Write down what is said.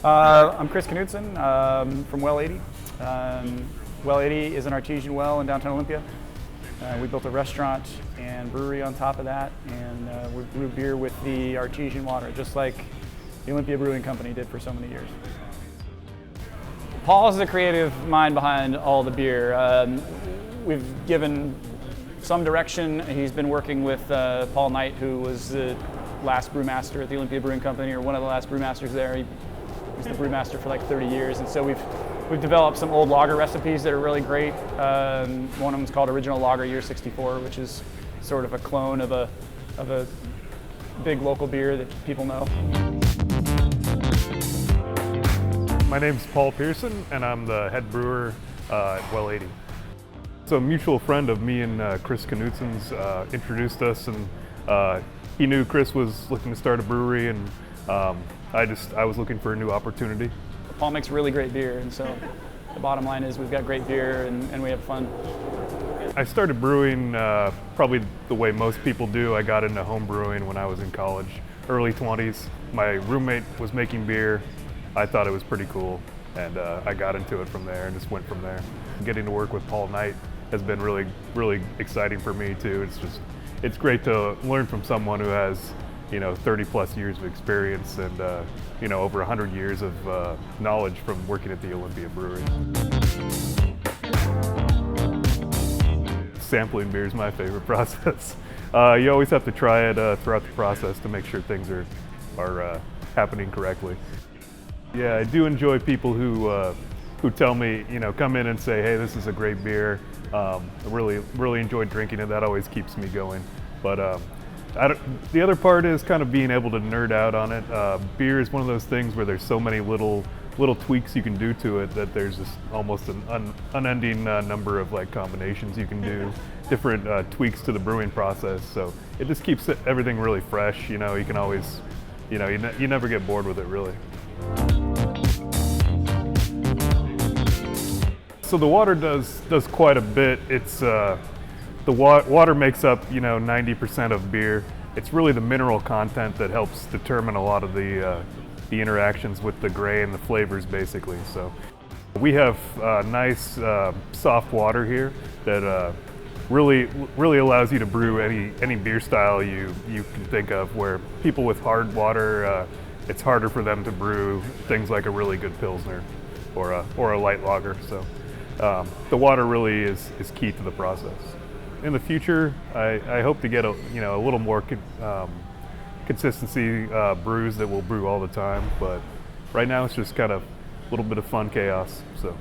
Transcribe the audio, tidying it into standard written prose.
I'm Chris Knudsen from Well 80. Well 80 is an artesian well in downtown Olympia. We built a restaurant and brewery on top of that, and we brew beer with the artesian water, just like the Olympia Brewing Company did for so many years. Paul is the creative mind behind all the beer. We've given some direction. He's been working with Paul Knight, who was the last brewmaster at the Olympia Brewing Company, or one of the last brewmasters there. He was the brewmaster for like 30 years, and so we've developed some old lager recipes that are really great. One of them is called Original Lager Year 64, which is sort of a clone of a big local beer that people know. My name's Paul Pearson, and I'm the head brewer at Well 80. So a mutual friend of me and Chris Knudsen's introduced us, and he knew Chris was looking to start a brewery, and I was looking for a new opportunity. Paul makes really great beer, and so the bottom line is we've got great beer and we have fun. I started brewing probably the way most people do. I got into home brewing when I was in college, early 20s. My roommate was making beer. I thought it was pretty cool, and I got into it from there and just went from there. Getting to work with Paul Knight has been really, really exciting for me too. It's great to learn from someone who has 30 plus years of experience and over 100 years of knowledge from working at the Olympia Brewery. Sampling beer is my favorite process. You always have to try it throughout the process to make sure things are happening correctly. Yeah, I do enjoy people who tell me, come in and say, hey, this is a great beer. I really enjoy drinking it. That always keeps me going. But the other part is kind of being able to nerd out on it. Beer is one of those things where there's so many little tweaks you can do to it that there's just almost an unending number of combinations you can do, different tweaks to the brewing process. So it just keeps everything really fresh. You can always, you never get bored with it really. So the water does quite a bit. It's the water makes up 90% of beer. It's really the mineral content that helps determine a lot of the interactions with the grain and the flavors basically. So we have nice soft water here that really allows you to brew any beer style you can think of. Where people with hard water, it's harder for them to brew things like a really good Pilsner or a light lager. So the water really is key to the process. In the future, I hope to get a little more consistency brews that will brew all the time. But right now, it's just kind of a little bit of fun chaos. So.